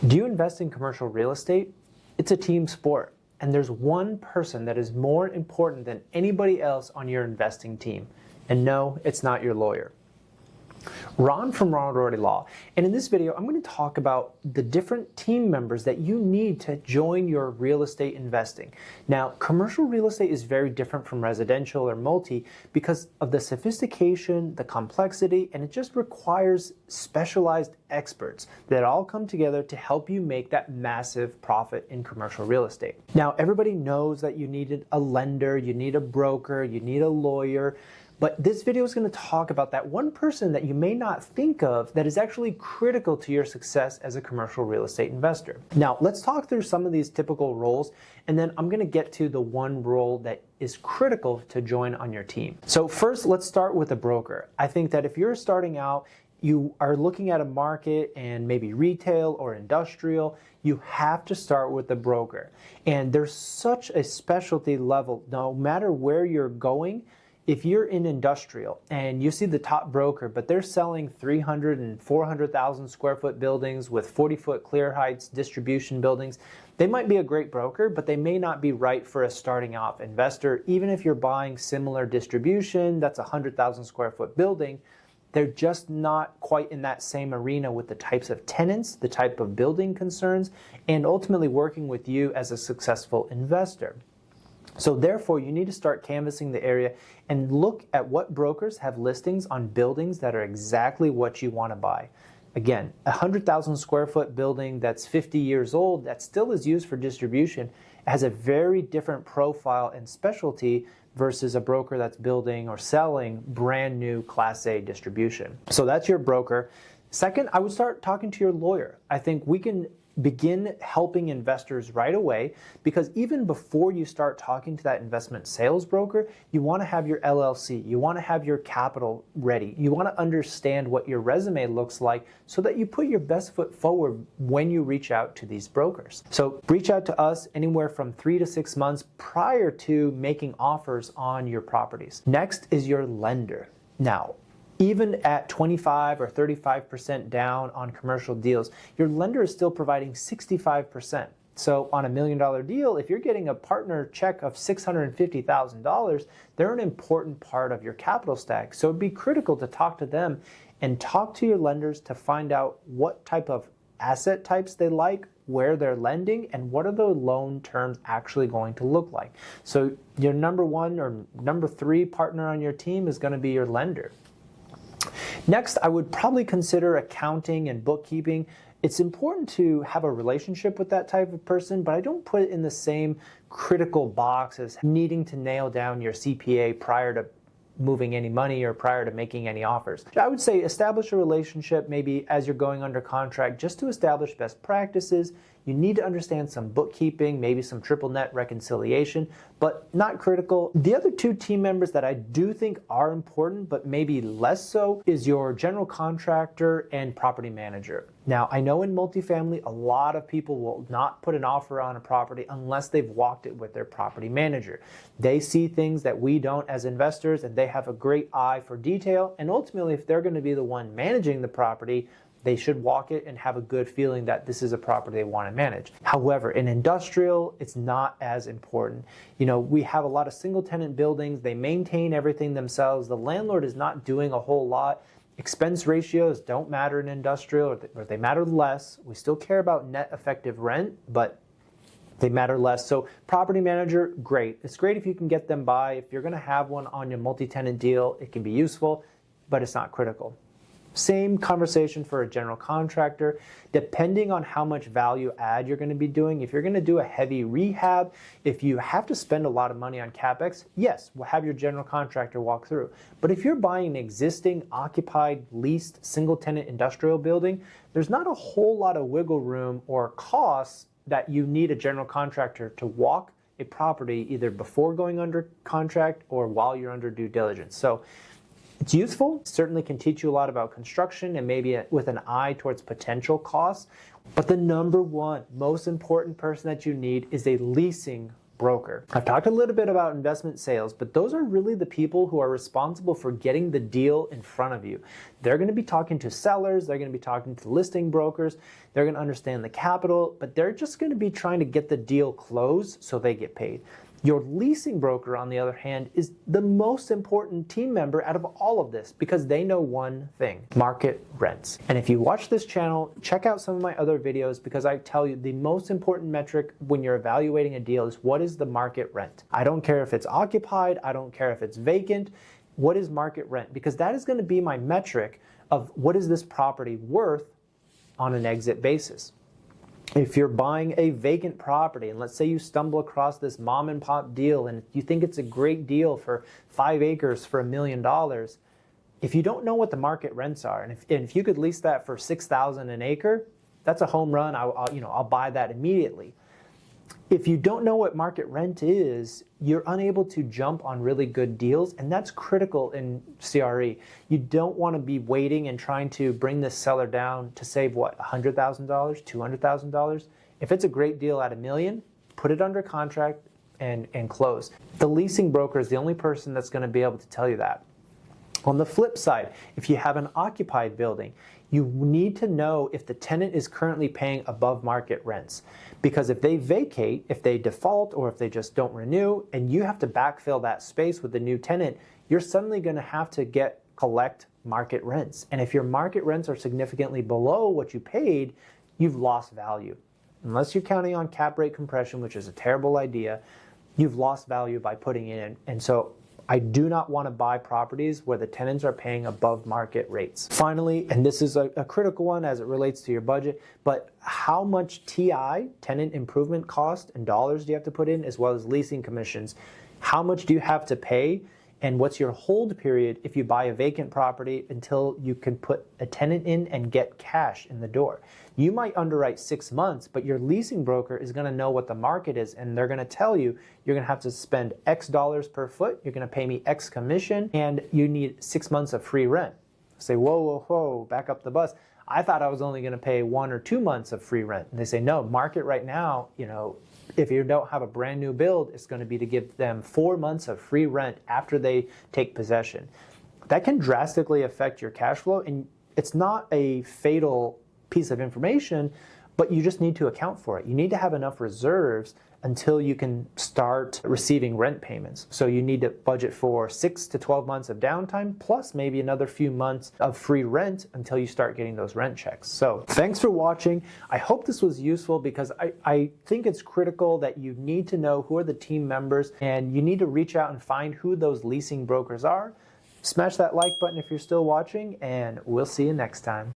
Do you invest in commercial real estate? It's a team sport, and there's one person that is more important than anybody else on your investing team. And no, it's not your lawyer. Ron from Ron Roarty Law. And in this video, I'm going to talk about the different team members that you need to join your real estate investing. Now, commercial real estate is very different from residential or multi because of the sophistication, the complexity, and it just requires specialized experts that all come together to help you make that massive profit in commercial real estate. Now, everybody knows that you need a lender, you need a broker, you need a lawyer. But this video is going to talk about that one person that you may not think of that is actually critical to your success as a commercial real estate investor. Now, let's talk through some of these typical roles, and then I'm going to get to the one role that is critical to join on your team. So first, let's start with a broker. I think that if you're starting out, you are looking at a market and maybe retail or industrial, you have to start with the broker. And there's such a specialty level, no matter where you're going. If you're in industrial and you see the top broker, but they're selling 300 and 400,000 square foot buildings with 40-foot clear heights, distribution buildings, they might be a great broker, but they may not be right for a starting off investor. Even if you're buying similar distribution, that's a 100,000 square foot building, they're just not quite in that same arena with the types of tenants, the type of building concerns, and ultimately working with you as a successful investor. So therefore, you need to start canvassing the area and look at what brokers have listings on buildings that are exactly what you want to buy. Again, a 100,000 square foot building that's 50 years old that still is used for distribution has a very different profile and specialty versus a broker that's building or selling brand new Class A distribution. So that's your broker. Second, I would start talking to your lawyer. I think we can begin helping investors right away, because even before you start talking to that investment sales broker, you want to have your LLC, you want to have your capital ready, you want to understand what your resume looks like so that you put your best foot forward when you reach out to these brokers. So reach out to us anywhere from 3 to 6 months prior to making offers on your properties. Next is your lender. Now, even at 25 or 35% down on commercial deals, your lender is still providing 65%. So on $1 million deal, if you're getting a partner check of $650,000, they're an important part of your capital stack. So it'd be critical to talk to them and talk to your lenders to find out what type of asset types they like, where they're lending, and what are the loan terms actually going to look like. So your number one or number three partner on your team is going to be your lender. Next, I would probably consider accounting and bookkeeping. It's important to have a relationship with that type of person, but I don't put it in the same critical box as needing to nail down your CPA prior to moving any money or prior to making any offers. I would say establish a relationship maybe as you're going under contract just to establish best practices. You need to understand some bookkeeping, maybe some triple net reconciliation, but not critical. The other two team members that I do think are important, but maybe less so, is your general contractor and property manager. Now, I know in multifamily, a lot of people will not put an offer on a property unless they've walked it with their property manager. They see things that we don't as investors, and they have a great eye for detail. And ultimately, if they're going to be the one managing the property, they should walk it and have a good feeling that this is a property they want to manage. However, in industrial, it's not as important. You know, we have a lot of single tenant buildings. They maintain everything themselves. The landlord is not doing a whole lot. Expense ratios don't matter in industrial, or they matter less. We still care about net effective rent, but they matter less. So property manager, great. It's great if you can get them by. If you're going to have one on your multi-tenant deal, it can be useful, but it's not critical. Same conversation for a general contractor. Depending on how much value add you're going to be doing, if you're going to do a heavy rehab, if you have to spend a lot of money on CapEx, yes, we'll have your general contractor walk through. But if you're buying an existing occupied, leased, single-tenant industrial building, there's not a whole lot of wiggle room or costs that you need a general contractor to walk a property either before going under contract or while you're under due diligence. So it's useful, certainly can teach you a lot about construction and maybe with an eye towards potential costs. But the number one most important person that you need is a leasing broker. I've talked a little bit about investment sales, but those are really the people who are responsible for getting the deal in front of you. They're going to be talking to sellers, they're going to be talking to listing brokers, they're going to understand the capital, but they're just going to be trying to get the deal closed so they get paid. Your leasing broker, on the other hand, is the most important team member out of all of this because they know one thing: market rents. And if you watch this channel, check out some of my other videos because I tell you the most important metric when you're evaluating a deal is what is the market rent. I don't care if it's occupied, I don't care if it's vacant. What is market rent? Because that is going to be my metric of what is this property worth on an exit basis. If you're buying a vacant property, and let's say you stumble across this mom and pop deal and you think it's a great deal for 5 acres for $1 million, if you don't know what the market rents are, and if you could lease that for $6,000 an acre, that's a home run. I'll buy that immediately. If you don't know what market rent is, you're unable to jump on really good deals, and that's critical in CRE. You don't want to be waiting and trying to bring this seller down to save what, $100,000, $200,000? If it's a great deal at $1 million, put it under contract and close. The leasing broker is the only person that's going to be able to tell you that. On the flip side, if you have an occupied building, you need to know if the tenant is currently paying above market rents. Because if they vacate, if they default, or if they just don't renew, and you have to backfill that space with the new tenant, you're suddenly going to have to collect market rents. And if your market rents are significantly below what you paid, you've lost value. Unless you're counting on cap rate compression, which is a terrible idea, you've lost value by putting it in. And so I do not want to buy properties where the tenants are paying above market rates. Finally, and this is a critical one as it relates to your budget, but how much TI, tenant improvement cost, and dollars do you have to put in, as well as leasing commissions? How much do you have to pay? And what's your hold period if you buy a vacant property until you can put a tenant in and get cash in the door? You might underwrite 6 months, but your leasing broker is going to know what the market is, and they're going to tell you you're going to have to spend X dollars per foot, you're going to pay me X commission, and you need 6 months of free rent. Say, whoa, whoa, whoa, back up the bus. I thought I was only going to pay 1 or 2 months of free rent. And they say, no, market right now, if you don't have a brand new build, it's going to be to give them 4 months of free rent after they take possession. That can drastically affect your cash flow, and it's not a fatal piece of information, but you just need to account for it. You need to have enough reserves until you can start receiving rent payments. So you need to budget for 6 to 12 months of downtime, plus maybe another few months of free rent until you start getting those rent checks. So thanks for watching. I hope this was useful because I think it's critical that you need to know who are the team members, and you need to reach out and find who those leasing brokers are. Smash that like button if you're still watching, and we'll see you next time.